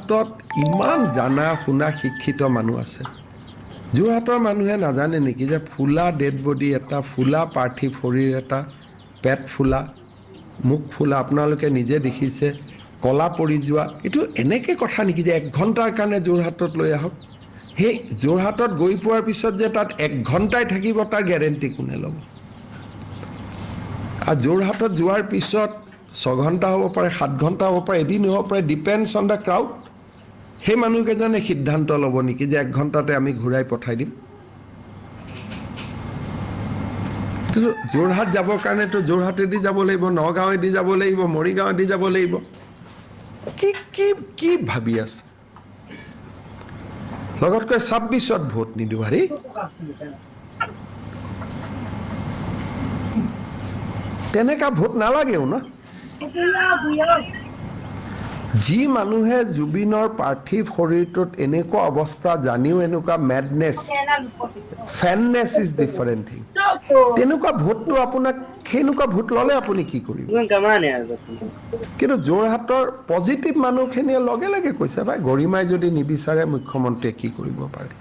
যোৰহাটত ইমান জানা শুনা শিক্ষিত মানুহ আছে যোৰহাটৰ মানুহে নাজানে নেকি যে ফুলা ডেড বডি এটা ফুলা পাৰ্থিৱ শৰীৰ এটা পেট ফুলা মুখ ফুলা আপোনালোকে নিজে দেখিছে কলা পৰি যোৱা এইটো এনেকৈ কথা নেকি যে 1 ঘণ্টাৰ কাৰণে যোৰহাটত লৈ আহক সেই যোৰহাটত গৈ পোৱাৰ পিছত যে তাত 1 ঘণ্টাই থাকিব তাৰ গেৰেণ্টি কোনে ল'ব আৰু যোৰহাটত যোৱাৰ পিছত 6 ঘণ্টা হ'ব পাৰে 7 ঘণ্টা হ'ব পাৰে এদিন হ'ব পাৰে ডিপেণ্ডছ অন দ্য ক্ৰাউড সেই মানুহকেইজনে সিদ্ধান্ত ল'ব নেকি যে 1 ঘণ্টাতে আমি ঘূৰাই পঠাই দিম কিন্তু যোৰহাট যাবৰ কাৰণেতো যোৰহাটেদি যাব লাগিব নগাঁৱেদি যাব লাগিব মৰিগাঁৱেদি যাব লাগিব কি কি কি ভাবি আছে লগতকৈ 26ত ভোট নিদিওঁ হাৰি তেনেকা ভোট নালাগেও ন যি মানুহে জুবিনৰ পাৰ্থিৱ শৰীৰটোত এনেকুৱা অৱস্থা জানিও এনেকুৱা মেডনেছ ফেননেছ ইজ ডিফাৰেণ্ট থিং তেনেকুৱা ভোটটো আপোনাক সেনেকুৱা ভোট ল'লে আপুনি কি কৰিব কিন্তু যোৰহাটৰ পজিটিভ মানুহখিনিয়ে লগে লগে কৈছে ভাই গৰিমাই যদি নিবিচাৰে মুখ্যমন্ত্ৰীয়ে কি কৰিব পাৰে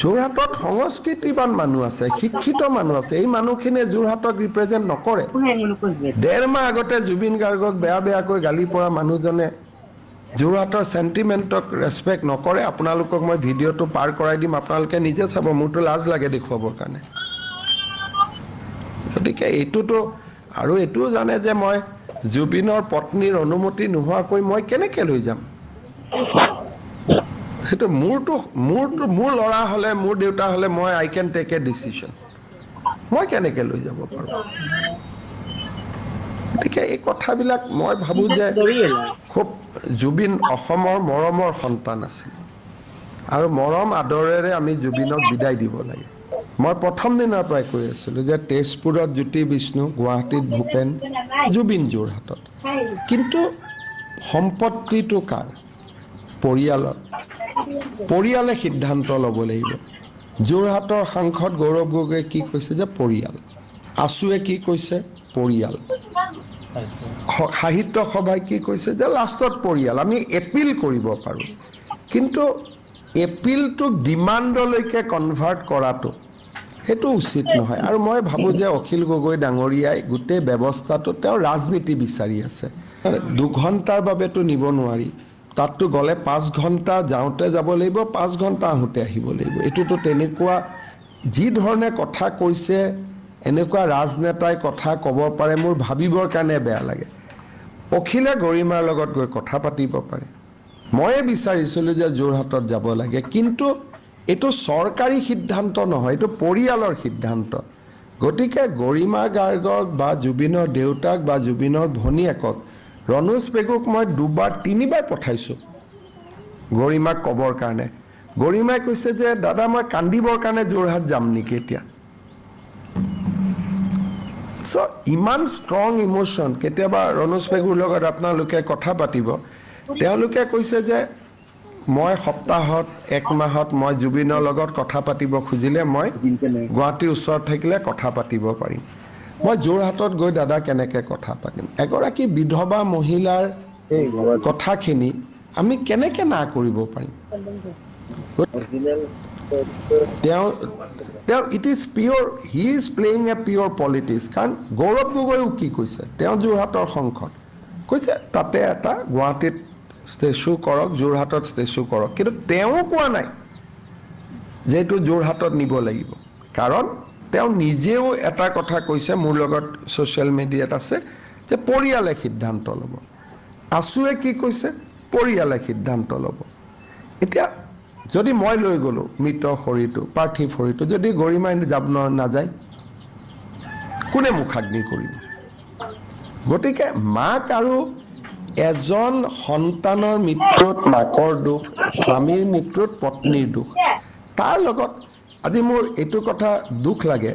যোৰহাটত সংস্কৃতিবান মানুহ আছে শিক্ষিত মানুহ আছে এই মানুহখিনিয়ে যোৰহাটক ৰিপ্ৰেজেণ্ট নকৰে 1.5 মাহ আগতে জুবিন গাৰ্গক বেয়াকৈ গালি পৰা মানুহজনে যোৰহাটৰ চেণ্টিমেণ্টক ৰেচপেক্ট নকৰে আপোনালোকক মই ভিডিঅ'টো পাৰ কৰাই দিম আপোনালোকে নিজে চাব মোৰতো লাজ লাগে দেখুৱাবৰ কাৰণে গতিকে এইটোতো আৰু এইটোও জানে যে মই জুবিনৰ পত্নীৰ অনুমতি নোহোৱাকৈ মই কেনেকৈ লৈ যাম সেইটো মোৰ ল'ৰা হ'লে মোৰ দেউতা হ'লে মই I can take a decision মই কেনেকৈ লৈ যাব পাৰোঁ গতিকে এই কথাবিলাক মই ভাবোঁ যে খুব জুবিন অসমৰ মৰমৰ সন্তান আছিল আৰু মৰম আদৰেৰে আমি জুবিনক বিদায় দিব লাগে মই প্ৰথম দিনৰ পৰাই কৈ আছিলোঁ যে তেজপুৰত জ্যোতি বিষ্ণু গুৱাহাটীত ভূপেন জুবিন যোৰহাটত কিন্তু সম্পত্তিটো কাৰ পৰিয়ালে সিদ্ধান্ত ল'ব লাগিব যোৰহাটৰ সাংসদ গৌৰৱ গগৈয়ে কি কৈছে যে পৰিয়াল আছুৱে কি কৈছে পৰিয়াল সাহিত্য সভাই কি কৈছে যে লাষ্টত পৰিয়াল আমি এপিল কৰিব পাৰোঁ কিন্তু এপিলটোক ডিমাণ্ডলৈকে কনভাৰ্ট কৰাটো সেইটো উচিত নহয় আৰু মই ভাবোঁ যে অখিল গগৈ ডাঙৰীয়াই গোটেই ব্যৱস্থাটো তেওঁ ৰাজনীতি বিচাৰি আছে 2 ঘণ্টাৰ বাবেতো নিব নোৱাৰি তাততো গ'লে 5 ঘণ্টা যাওঁতে যাব লাগিব 5 ঘণ্টা আহোঁতে আহিব লাগিব এইটোতো তেনেকুৱা যি ধৰণে কথা কৈছে এনেকুৱা ৰাজনেতাই কথা ক'ব পাৰে মোৰ ভাবিবৰ কাৰণে বেয়া লাগে অখিলে গৰিমাৰ লগত গৈ কথা পাতিব পাৰে ময়ে বিচাৰিছিলোঁ যে যোৰহাটত যাব লাগে কিন্তু এইটো চৰকাৰী সিদ্ধান্ত নহয় এইটো পৰিয়ালৰ সিদ্ধান্ত গতিকে গৰিমা গাৰ্গক বা জুবিনৰ দেউতাক বা জুবিনৰ ভনীয়েকক ৰণোজ পেগুক মই 2-3 বাৰ পঠাইছোঁ গৰিমাক ক'বৰ কাৰণে গৰিমাই কৈছে যে দাদা মই কান্দিবৰ কাৰণে যোৰহাট যাম নেকি এতিয়া চ' ইমান ষ্ট্ৰং ইমোশ্যন কেতিয়াবা ৰণোজ পেগুৰ লগত আপোনালোকে কথা পাতিব তেওঁলোকে কৈছে যে মই সপ্তাহত 1 মাহত মই জুবিনৰ লগত কথা পাতিব খুজিলে মই গুৱাহাটীৰ ওচৰত থাকিলে কথা পাতিব পাৰিম মই যোৰহাটত গৈ দাদা কেনেকৈ কথা পাতিম এগৰাকী বিধৱা মহিলাৰ কথাখিনি আমি কেনেকৈ না কৰিব পাৰিম তেওঁ it is pure he is playing a pure politics কাৰণ গৌৰৱ গগৈও কি কৈছে তেওঁ যোৰহাটৰ সংসদ কৈছে তাতে এটা গুৱাহাটীত ষ্টেচু কৰক যোৰহাটত ষ্টেচু কৰক কিন্তু তেওঁ কোৱা নাই যে এইটো যোৰহাটত নিব লাগিব কাৰণ তেওঁ নিজেও এটা কথা কৈছে মোৰ লগত ছ'চিয়েল মিডিয়াত আছে যে পৰিয়ালে সিদ্ধান্ত ল'ব আছুৱে কি কৈছে পৰিয়ালে সিদ্ধান্ত ল'ব এতিয়া যদি মই লৈ গ'লোঁ মৃত শৰীৰটো পাৰ্থিৱ শৰীৰটো যদি গৰিমাই যাব নাযায় কোনে মুখাগ্নি কৰিব গতিকে মাক আৰু এজন সন্তানৰ মৃত্যুত মাকৰ দুখ স্বামীৰ মৃত্যুত পত্নীৰ দুখ তাৰ লগত আজি মোৰ এইটো কথা দুখ লাগে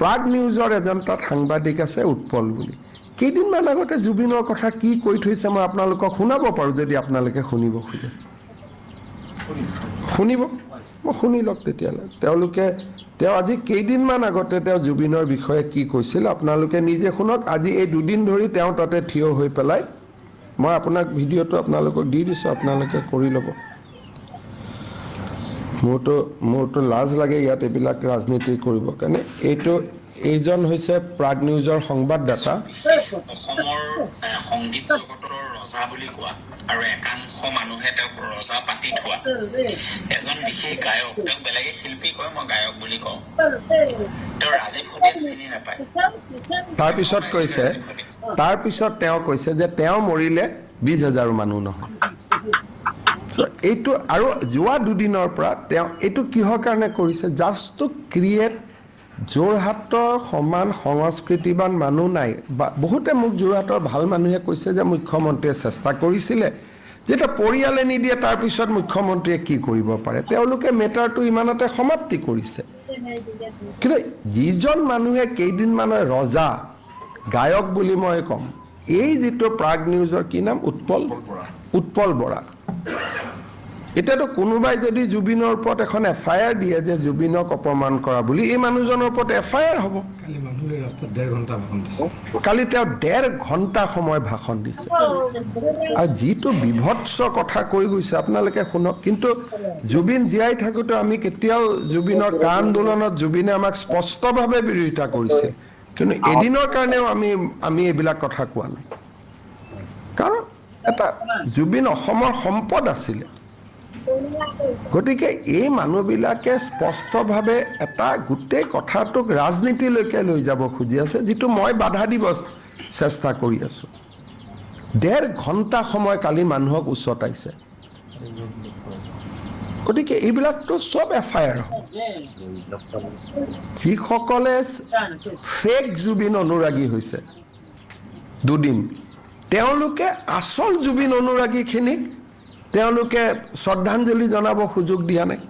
প্ৰাগ নিউজৰ এজন তাত সাংবাদিক আছে উৎপল বুলি কেইদিনমান আগতে জুবিনৰ কথা কি কৈ থৈছে মই আপোনালোকক শুনাব পাৰোঁ যদি আপোনালোকে শুনিব খোজে শুনিব মই শুনি লওক তেতিয়ালৈ তেওঁ আজি কেইদিনমান আগতে তেওঁ জুবিনৰ বিষয়ে কি কৈছিল আপোনালোকে নিজে শুনক আজি এই 2 দিন ধৰি তেওঁ তাতে থিয় হৈ পেলাই মই আপোনাক ভিডিঅ'টো আপোনালোকক দি দিছোঁ, আপোনালোকে কৰি ল'ব। মোৰতো লাজ লাগে ইয়াত এইবিলাক ৰাজনীতি কৰিব কাৰণে। এইজন হৈছে প্ৰাগ নিউজৰ সংবাদদাতা। অসমৰ সংগীত জগতৰ ৰজা বুলি কোৱা আৰু একাংশ মানুহে তেওঁক ৰজা পাতি থোৱা এজন বিশেষ গায়ক, তেওঁক বেলেগে শিল্পী কয়, মই গায়ক বুলি কওঁ। তেওঁ ৰাজীৱ সদিয়াক চিনি নাপায়। তাৰপিছত তেওঁ কৈছে যে তেওঁ মৰিলে 20,000 মানুহ নহয়। এইটো আৰু যোৱা দুদিনৰ পৰা তেওঁ এইটো কিহৰ কাৰণে কৰিছে? জাষ্ট টু ক্ৰিয়েট যোৰহাটৰ সমান সংস্কৃতিবান মানুহ নাই। বা বহুতে মোক যোৰহাটৰ ভাল মানুহে কৈছে যে মুখ্যমন্ত্ৰীয়ে চেষ্টা কৰিছিলে, যেতিয়া পৰিয়ালে নিদিয়ে তাৰপিছত মুখ্যমন্ত্ৰীয়ে কি কৰিব পাৰে। তেওঁলোকে মেটাৰটো ইমানতে সমাপ্তি কৰিছে। কিন্তু যিজন মানুহে কেইদিনমানৰ ৰজা গায়ক বুলি মই ক'ম, এই যিটো প্ৰাগ নিউজৰ কি নাম, উৎপল বৰা। এতিয়াতো কোনোবাই যদি জুবিনৰ ওপৰত এখন FIR দিয়ে যে জুবিনক অপমান কৰা বুলি, এই মানুহজনৰ ওপৰত FIR হ'ব। কালি তেওঁ 1.5 ঘণ্টা সময় ভাষণ দিছে আৰু যিটো বিভৎস কথা কৈ গৈছে আপোনালোকে শুনক। কিন্তু জুবিন জীয়াই থাকোঁতে আমি কেতিয়াও জুবিনৰ কা আন্দোলনত জুবিনে আমাক স্পষ্টভাৱে বিৰোধিতা কৰিছে, কিন্তু এদিনৰ কাৰণেও আমি এইবিলাক কথা কোৱা নাই। কাৰণ এটা জুবিন অসমৰ সম্পদ আছিলে। গতিকে এই মানুহবিলাকে স্পষ্টভাৱে এটা গোটেই কথাটোক ৰাজনীতিলৈকে লৈ যাব খুজি আছে, যিটো মই বাধা দিব চেষ্টা কৰি আছোঁ। 1.5 ঘণ্টা সময় কালি মানুহক উচতাইছে। গতিকে এইবিলাকতো চব FIR হ'ব। যিসকলে ফেক জুবিন অনুৰাগী হৈছে দুদিন, তেওঁলোকে আচল জুবিন অনুৰাগীখিনিক তেওঁলোকে শ্ৰদ্ধাঞ্জলি জনাব সুযোগ দিয়া নাই।